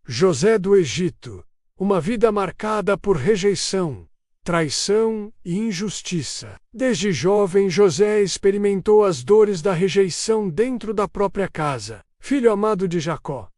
José do Egito, uma vida marcada por rejeição, traição e injustiça. Desde jovem, José experimentou as dores da rejeição dentro da própria casa. Filho amado de Jacó,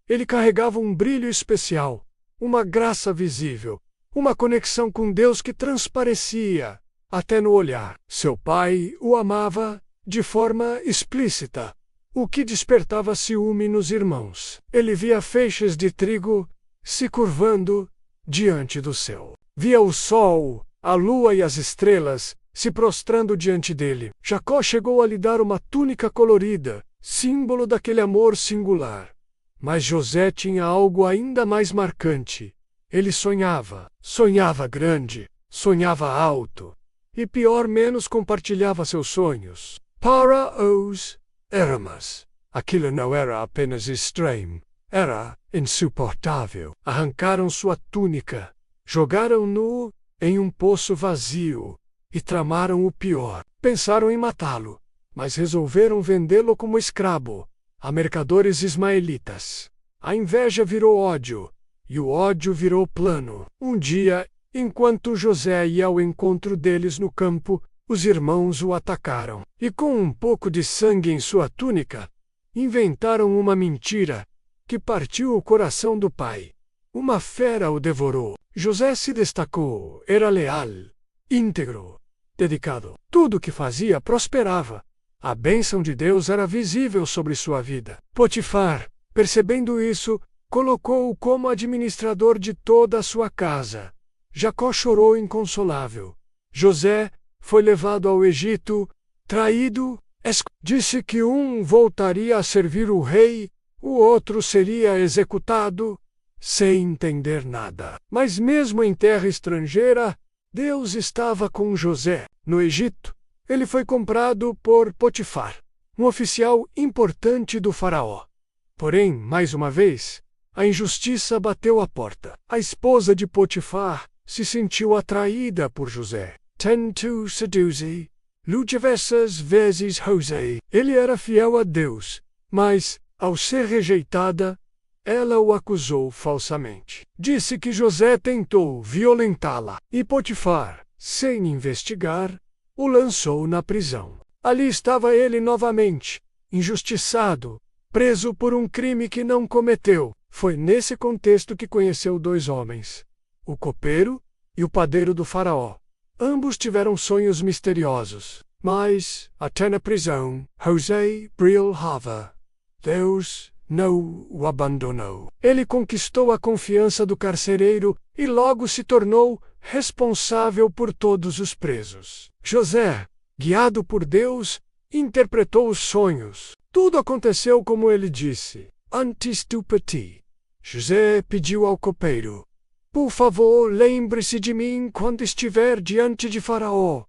ele carregava um brilho especial, uma graça visível, uma conexão com Deus que transparecia até no olhar. Seu pai o amava de forma explícita, o que despertava ciúme nos irmãos. Ele via feixes de trigo se curvando diante do céu. Via o sol, a lua e as estrelas se prostrando diante dele. Jacó chegou a lhe dar uma túnica colorida, símbolo daquele amor singular. Mas José tinha algo ainda mais marcante. Ele sonhava grande, sonhava alto. E pior, menos compartilhava seus sonhos. Para os Hermas, aquilo não era apenas estranho, era insuportável. Arrancaram sua túnica, jogaram-no em um poço vazio e tramaram o pior. Pensaram em matá-lo, mas resolveram vendê-lo como escravo a mercadores ismaelitas. A inveja virou ódio, e o ódio virou plano. Um dia, enquanto José ia ao encontro deles no campo, os irmãos o atacaram. E com um pouco de sangue em sua túnica, inventaram uma mentira que partiu o coração do pai. Uma fera o devorou. José se destacou, era leal, íntegro, dedicado. Tudo o que fazia prosperava. A bênção de Deus era visível sobre sua vida. Potifar, percebendo isso, colocou-o como administrador de toda a sua casa. Jacó chorou inconsolável. José foi levado ao Egito, traído, disse que um voltaria a servir o rei, o outro seria executado, sem entender nada. Mas mesmo em terra estrangeira, Deus estava com José. No Egito, ele foi comprado por Potifar, um oficial importante do faraó. Porém, mais uma vez, a injustiça bateu à porta. A esposa de Potifar se sentiu atraída por José. Tentou seduzir, diversas vezes José. Ele era fiel a Deus, mas, ao ser rejeitada, ela o acusou falsamente. Disse que José tentou violentá-la, e Potifar, sem investigar, o lançou na prisão. Ali estava ele novamente, injustiçado, preso por um crime que não cometeu. Foi nesse contexto que conheceu dois homens, o copeiro e o padeiro do faraó. Ambos tiveram sonhos misteriosos, mas, até na prisão, José brilhava. Deus não o abandonou. Ele conquistou a confiança do carcereiro e logo se tornou responsável por todos os presos. José, guiado por Deus, interpretou os sonhos. Tudo aconteceu como ele disse. Antes do partir, José pediu ao copeiro: por favor, lembre-se de mim quando estiver diante de Faraó.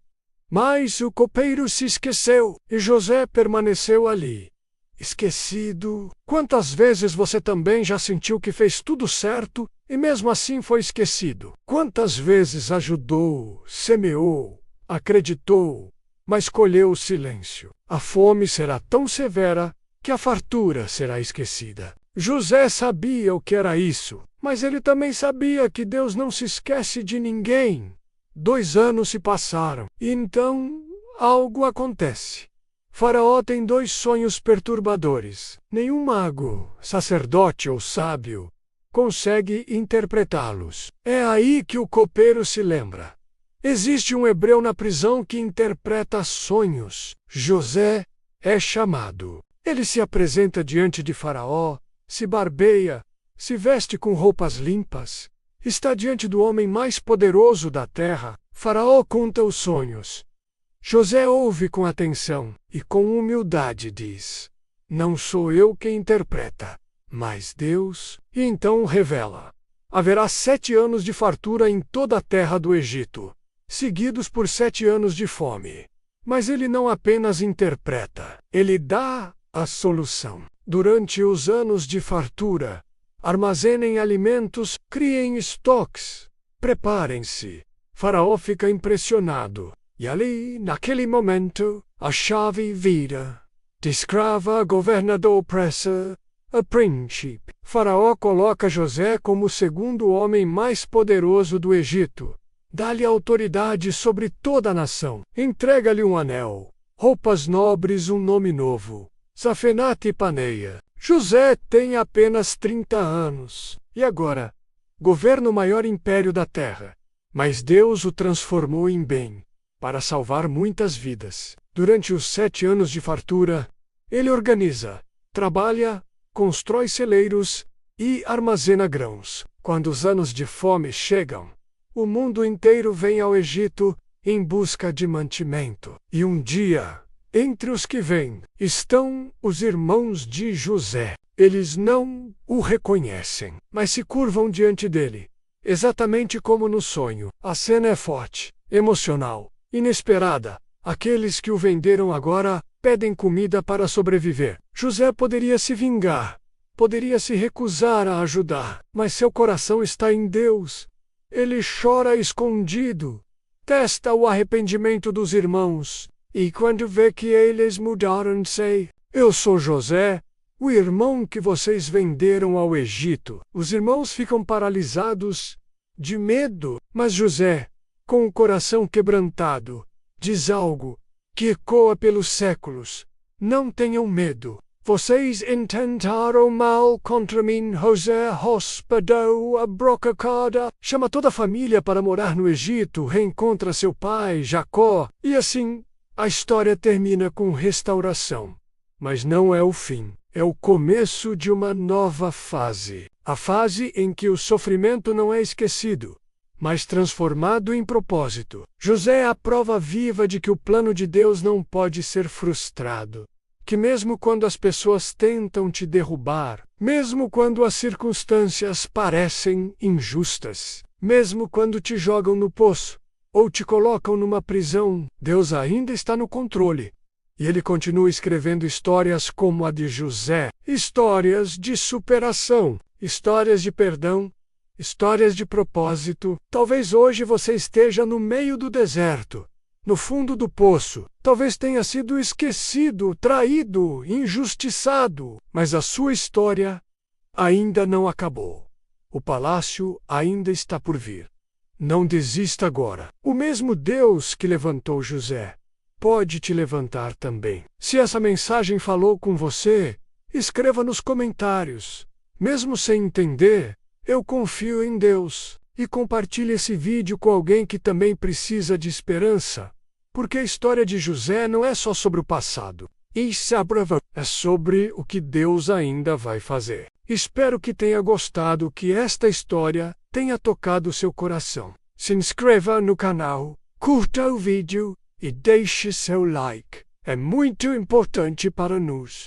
Mas o copeiro se esqueceu e José permaneceu ali, esquecido. Quantas vezes você também já sentiu que fez tudo certo e mesmo assim foi esquecido? Quantas vezes ajudou, semeou, acreditou, mas colheu o silêncio? A fome será tão severa que a fartura será esquecida. José sabia o que era isso, mas ele também sabia que Deus não se esquece de ninguém. 2 anos se passaram, e então algo acontece. Faraó tem 2 sonhos perturbadores. Nenhum mago, sacerdote ou sábio consegue interpretá-los. É aí que o copeiro se lembra. Existe um hebreu na prisão que interpreta sonhos. José é chamado. Ele se apresenta diante de Faraó, se barbeia, se veste com roupas limpas. Está diante do homem mais poderoso da terra. Faraó conta os sonhos. José ouve com atenção e com humildade diz: não sou eu quem interpreta, mas Deus. E então revela: haverá 7 anos de fartura em toda a terra do Egito, seguidos por 7 anos de fome. Mas ele não apenas interpreta, ele dá a solução. Durante os anos de fartura, armazenem alimentos, criem estoques, preparem-se. Faraó fica impressionado. E ali, naquele momento, a chave vira. De escravo a governador opressor, Apprenticeship. Faraó coloca José como o segundo homem mais poderoso do Egito. Dá-lhe autoridade sobre toda a nação. Entrega-lhe um anel, roupas nobres, um nome novo. Zafenate Paneia. José tem apenas 30 anos. E agora? Governa o maior império da terra. Mas Deus o transformou em bem, para salvar muitas vidas. Durante os 7 anos de fartura, ele organiza, trabalha, constrói celeiros e armazena grãos. Quando os anos de fome chegam, o mundo inteiro vem ao Egito em busca de mantimento. E um dia, entre os que vêm, estão os irmãos de José. Eles não o reconhecem, mas se curvam diante dele, exatamente como no sonho. A cena é forte, emocional, inesperada. Aqueles que o venderam agora pedem comida para sobreviver. José poderia se vingar, poderia se recusar a ajudar, mas seu coração está em Deus. Ele chora escondido, testa o arrependimento dos irmãos, e quando vê que eles mudaram, sei, eu sou José, o irmão que vocês venderam ao Egito. Os irmãos ficam paralisados de medo, mas José, com o coração quebrantado, diz algo que ecoa pelos séculos: não tenham medo. Vocês intentaram mal contra mim. José hospedou a brocacada, chama toda a família para morar no Egito, reencontra seu pai, Jacó, e assim a história termina com restauração. Mas não é o fim. É o começo de uma nova fase. A fase em que o sofrimento não é esquecido, mas transformado em propósito. José é a prova viva de que o plano de Deus não pode ser frustrado. Que mesmo quando as pessoas tentam te derrubar, mesmo quando as circunstâncias parecem injustas, mesmo quando te jogam no poço ou te colocam numa prisão, Deus ainda está no controle. E ele continua escrevendo histórias como a de José, histórias de superação, histórias de perdão, histórias de propósito. Talvez hoje você esteja no meio do deserto, no fundo do poço. Talvez tenha sido esquecido, traído, injustiçado, mas a sua história ainda não acabou. O palácio ainda está por vir. Não desista agora. O mesmo Deus que levantou José pode te levantar também. Se essa mensagem falou com você, escreva nos comentários. Mesmo sem entender, eu confio em Deus. E compartilhe esse vídeo com alguém que também precisa de esperança. Porque a história de José não é só sobre o passado. É sobre o que Deus ainda vai fazer. Espero que tenha gostado, que esta história tenha tocado seu coração. Se inscreva no canal, curta o vídeo e deixe seu like. É muito importante para nós.